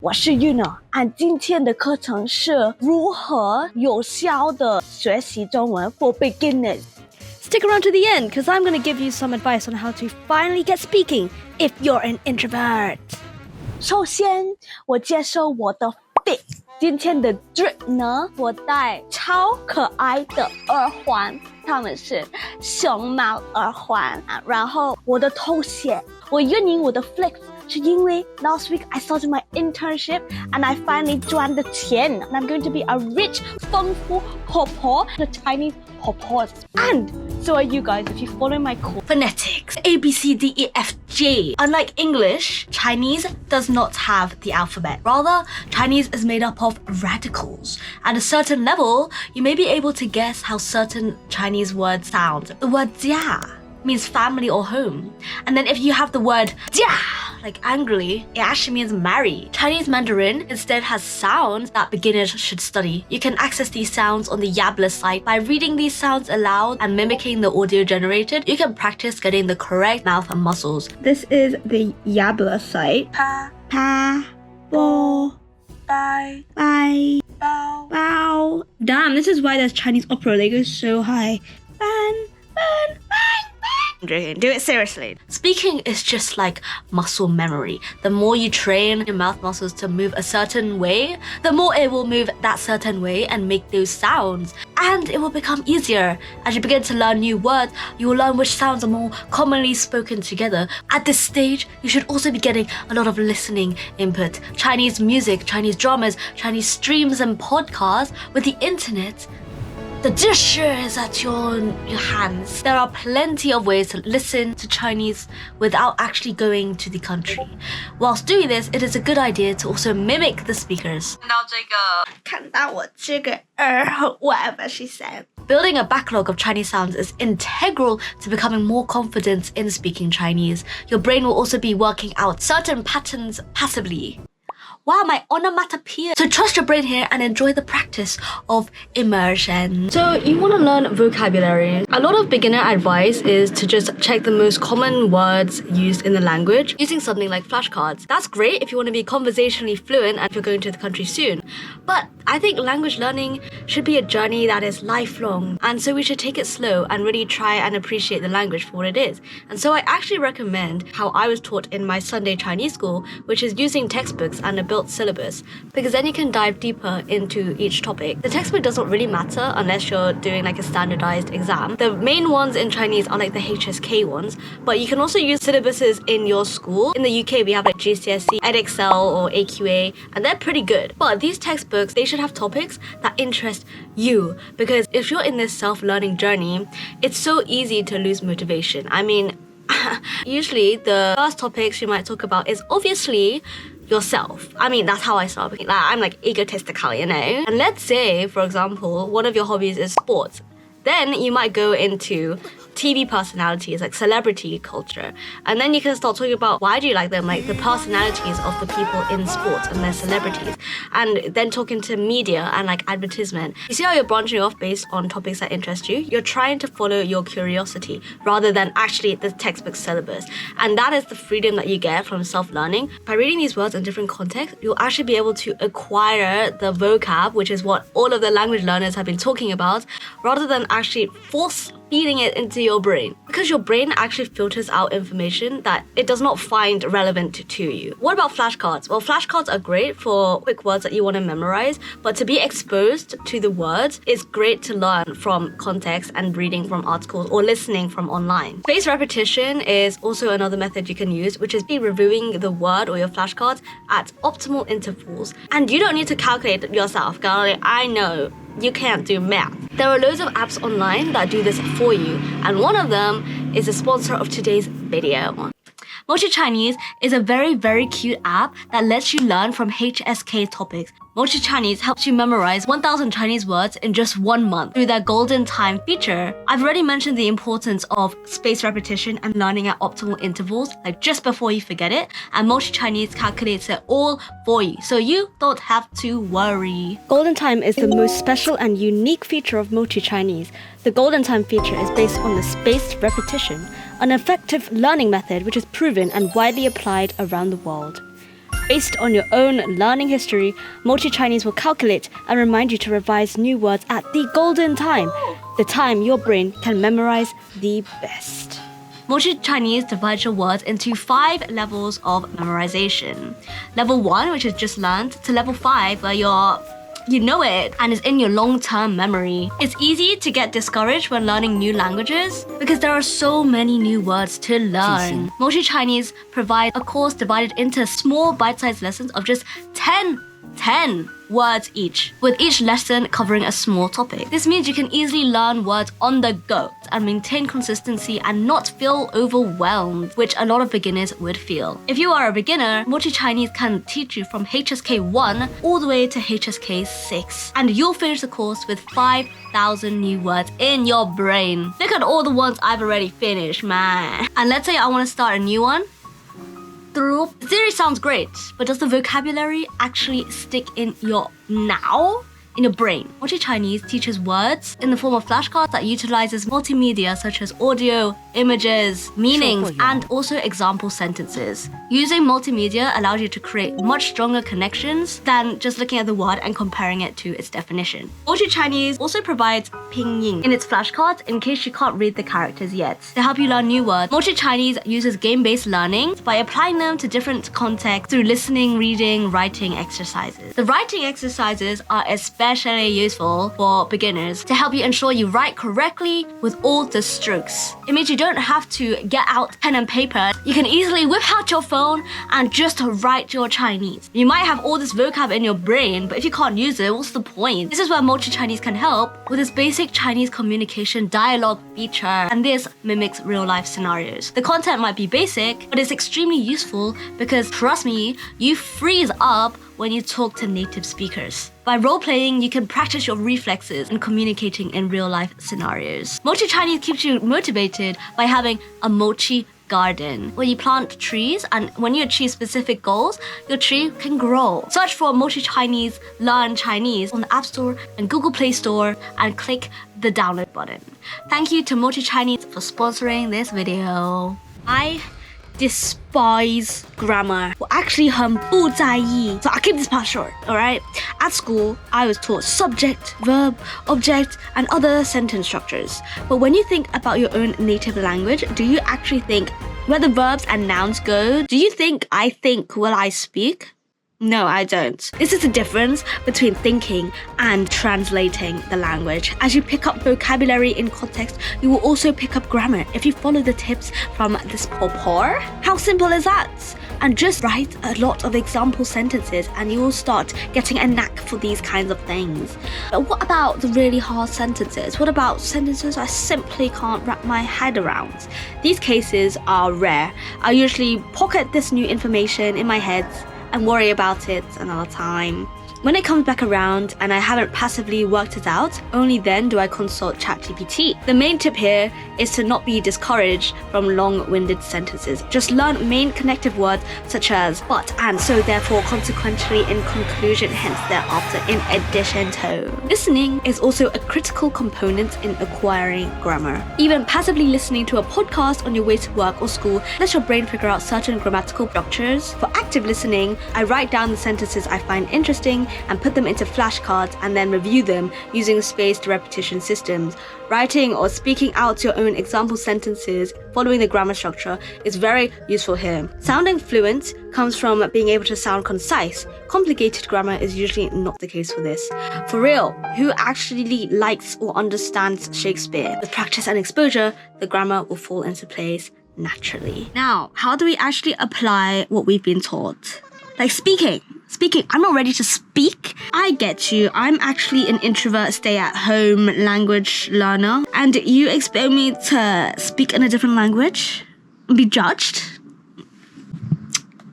我是 Yuna， 今天的课程是如何有效的学习中文 for beginners. Stick around to the end because I'm going to give you some advice on how to finally get speaking if you're an introvert. 首先，我介绍我的 fit。今天的 drip 呢，我戴超可爱的耳环，它们是熊猫耳环。然后我的头衔，我运营我的 flex。是因为 last week I started my internship and I finally 赚的钱 and I'm going to be a rich, 丰富婆婆 the Chinese 婆婆 and so are you guys if you follow my course. Phonetics, A, B, C, D, E, F, G. Unlike English, Chinese does not have the alphabet. Rather, Chinese is made up of radicals. At a certain level, you may be able to guess how certain Chinese words sound. The word jia means family or home. And then if you have the word jia, like angrily, it actually means marry. Chinese Mandarin instead has sounds that beginners should study. You can access these sounds on the Yabla site. By reading these sounds aloud and mimicking the audio generated, you can practice getting the correct mouth and muscles. This is the Yabla site. Pa, Pa, bo, bai, bai, bao. bow. Damn, this is why there's Chinese opera. They go so high. Ban, ban, ban, ban. Do it seriously. Speaking is just like muscle memory. The more you train your mouth muscles to move a certain way, the more it will move that certain way and make those sounds. And it will become easier. As you begin to learn new words, you will learn which sounds are more commonly spoken together. At this stage, you should also be getting a lot of listening input. Chinese music, Chinese dramas, Chinese streams and podcasts. With the internet, the dish is at your hands. There are plenty of ways to listen to Chinese without actually going to the country. Whilst doing this, it is a good idea to also mimic the speakers. 看到我这个whatever she said. Building a backlog of Chinese sounds is integral to becoming more confident in speaking Chinese. Your brain will also be working out certain patterns passively. Wow, my onomatopoeia. So trust your brain here and enjoy the practice of immersion. So you want to learn vocabulary. A lot of beginner advice is to just check the most common words used in the language using something like flashcards. That's great if you want to be conversationally fluent and if you're going to the country soon. But I think language learning should be a journey that is lifelong. And so we should take it slow and really try and appreciate the language for what it is. And so I actually recommend how I was taught in my Sunday Chinese school, which is using textbooks and a built syllabus, because then you can dive deeper into each topic. The textbook doesn't really matter unless you're doing like a standardized exam. The main ones in Chinese are like the HSK ones, but you can also use syllabuses in your school. In the UK, we have like GCSE, EdXL or AQA, and they're pretty good. But these textbooks, they should have topics that interest you, because if you're in this self-learning journey, it's so easy to lose motivation. I mean, usually the first topics you might talk about is obviously yourself. I mean, that's how I start. I'm like egotistical, you know? And let's say, for example, one of your hobbies is sports. Then you might go into TV personalities, like celebrity culture. And then you can start talking about why do you like them, like the personalities of the people in sports and their celebrities. And then talking to media and like advertisement. You see how you're branching off based on topics that interest you? You're trying to follow your curiosity rather than actually the textbook syllabus. And that is the freedom that you get from self-learning. By reading these words in different contexts, you'll actually be able to acquire the vocab, which is what all of the language learners have been talking about, rather than actually force feeding it into your brain, because your brain actually filters out information that it does not find relevant to you. What about flashcards? Well, flashcards are great for quick words that you want to memorize, but to be exposed to the words, it's great to learn from context and reading from articles or listening from online. Spaced repetition is also another method you can use, which is be reviewing the word or your flashcards at optimal intervals. And you don't need to calculate it yourself, girl. I know you can't do math. There are loads of apps online that do this for you, and one of them is the sponsor of today's video. Mochi Chinese is a very, very cute app that lets you learn from HSK topics. Mochi Chinese helps you memorize 1,000 Chinese words in just 1 month through their golden time feature. I've already mentioned the importance of spaced repetition and learning at optimal intervals, like just before you forget it, and Mochi Chinese calculates it all for you, so you don't have to worry. Golden time is the most special and unique feature of Mochi Chinese. The golden time feature is based on the spaced repetition, an effective learning method which is proven and widely applied around the world. Based on your own learning history, Mochi Chinese will calculate and remind you to revise new words at the golden time, the time your brain can memorize the best. Mochi Chinese divides your words into 5 levels of memorization. Level 1, which is just learned, to level 5, where you know it and is in your long-term memory. It's easy to get discouraged when learning new languages because there are so many new words to learn. Mochi Chinese provides a course divided into small bite-sized lessons of just 10 words each, with each lesson covering a small topic. This means you can easily learn words on the go and maintain consistency and not feel overwhelmed, which a lot of beginners would feel. If you are a beginner, Mochi Chinese can teach you from HSK 1 all the way to HSK 6, and you'll finish the course with 5,000 new words in your brain. Look at all the ones I've already finished, man. And let's say I want to start a new one. The theory sounds great, but does the vocabulary actually stick in your brain? Mochi Chinese teaches words in the form of flashcards that utilizes multimedia such as audio, images, meanings, and also example sentences. Using multimedia allows you to create much stronger connections than just looking at the word and comparing it to its definition. Mochi Chinese also provides pinyin in its flashcards in case you can't read the characters yet. To help you learn new words, Mochi Chinese uses game-based learning by applying them to different contexts through listening, reading, writing exercises. The writing exercises are especially useful for beginners to help you ensure you write correctly with all the strokes. It means you don't have to get out pen and paper. You can easily whip out your phone and just write your Chinese. You might have all this vocab in your brain, but if you can't use it, what's the point? This is where Mochi Chinese can help with its basic Chinese communication dialogue feature, and this mimics real-life scenarios. The content might be basic, but it's extremely useful because, trust me, you freeze up when you talk to native speakers. By role-playing, you can practice your reflexes and communicating in real-life scenarios. Mochi Chinese keeps you motivated by having a mochi garden where you plant trees, and when you achieve specific goals, your tree can grow. Search for Mochi Chinese Learn Chinese on the App Store and Google Play Store and click the download button. Thank you to Mochi Chinese for sponsoring this video. I despise grammar. 我 actually 很不在意. So I'll keep this part short, alright? At school, I was taught subject, verb, object, and other sentence structures. But when you think about your own native language, do you actually think where the verbs and nouns go? Do you think I think will I speak? No, I don't. This is the difference between thinking and translating the language. As you pick up vocabulary in context, you will also pick up grammar if you follow the tips from this pawpaw. How simple is that? And just write a lot of example sentences and you will start getting a knack for these kinds of things. But what about the really hard sentences? What about sentences I simply can't wrap my head around? These cases are rare. I usually pocket this new information in my head and worry about it another time. When it comes back around and I haven't passively worked it out, only then do I consult ChatGPT. The main tip here is to not be discouraged from long-winded sentences. Just learn main connective words such as but, and, so, therefore, consequently, in conclusion, hence, thereafter, in addition to. Listening is also a critical component in acquiring grammar. Even passively listening to a podcast on your way to work or school lets your brain figure out certain grammatical structures. For active listening, I write down the sentences I find interesting and put them into flashcards and then review them using spaced repetition systems. Writing or speaking out your own example sentences following the grammar structure is very useful here. Sounding fluent comes from being able to sound concise. Complicated grammar is usually not the case for this. For real, who actually likes or understands Shakespeare? With practice and exposure, the grammar will fall into place naturally. Now, how do we actually apply what we've been taught? Like speaking, I'm not ready to speak. I get you. I'm actually an introvert, stay-at-home language learner. And you expect me to speak in a different language and be judged?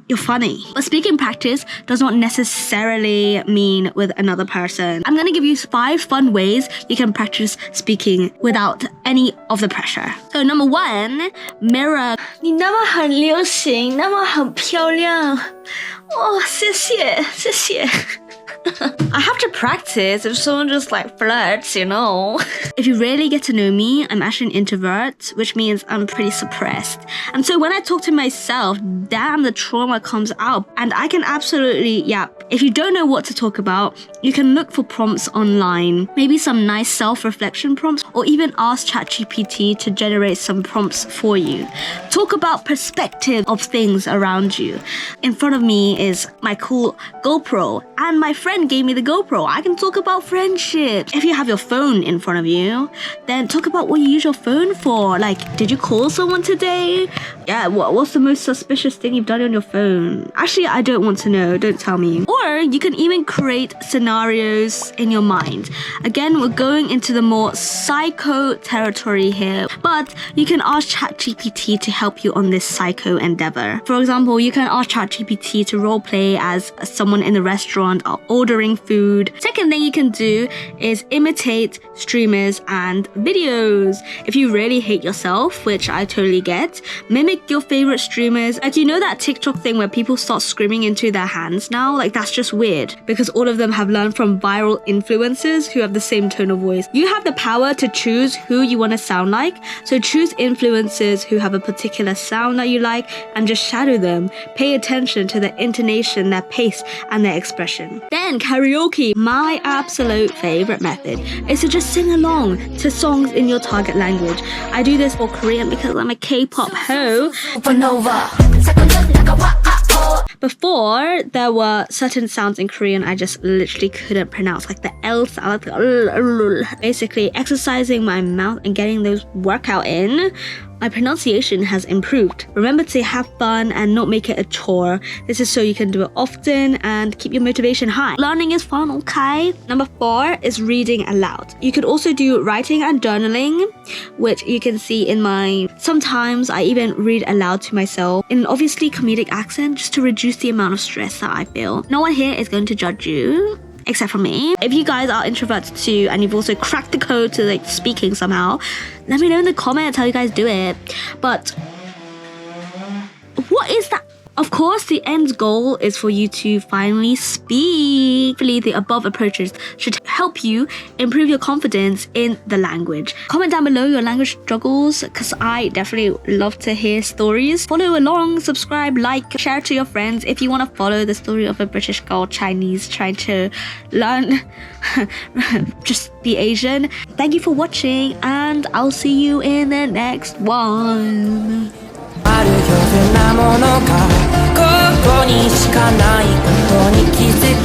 You're funny. But speaking practice does not necessarily mean with another person. I'm gonna give you 5 fun ways you can practice speaking without any of the pressure. So number 1, mirror. 你那么很流行，那么很漂亮，哦，谢谢。I have to practice if someone just like flirts, you know. If you really get to know me, I'm actually an introvert, which means I'm pretty suppressed. And so when I talk to myself, damn, the trauma comes out. And I can absolutely, yeah, if you don't know what to talk about, you can look for prompts online. Maybe some nice self-reflection prompts, or even ask ChatGPT to generate some prompts for you. Talk about perspective of things around you. In front of me is my cool GoPro, and my friend gave me the GoPro. I can talk about friendship. If you have your phone in front of you, then talk about what you use your phone for. Like, did you call someone today? Yeah, what's the most suspicious thing you've done on your phone? Actually, I don't want to know. Don't tell me. Or you can even create scenarios in your mind. Again, we're going into the more psycho territory here, but you can ask ChatGPT to help you on this psycho endeavor. For example, you can ask ChatGPT to roleplay as someone in the restaurant or ordering food. Second thing you can do is imitate streamers and videos. If you really hate yourself, which I totally get, mimic your favorite streamers. Like, you know that TikTok thing where people start screaming into their hands now? Like, that's just weird because all of them have learned from viral influencers who have the same tone of voice. You have the power to choose who you want to sound like, so choose influencers who have a particular sound that you like and just shadow them. Pay attention to their intonation, their pace, and their expression. Then karaoke. My absolute favorite method is to just sing along to songs in your target language. I do this for Korean because I'm a K-pop hoe. Before, there were certain sounds in Korean I just literally couldn't pronounce, like the L sound. Basically, exercising my mouth and getting those workout in, my pronunciation has improved. Remember to have fun and not make it a chore. This is so you can do it often and keep your motivation high. Learning is fun, okay? Number 4 is reading aloud. You could also do writing and journaling, which you can see in my... Sometimes I even read aloud to myself in an obviously comedic accent just to reduce the amount of stress that I feel. No one here is going to judge you, except for me. If you guys are introverts too and you've also cracked the code to like speaking somehow, let me know in the comments how you guys do it. But what is that? Of course, the end goal is for you to finally speak. Hopefully, the above approaches should help you improve your confidence in the language. Comment down below your language struggles, because I definitely love to hear stories. Follow along, subscribe, like, share to your friends if you want to follow the story of a British girl Chinese trying to learn just be Asian. Thank you for watching, and I'll see you in the next one. あるようなものがここにしかないことに気づく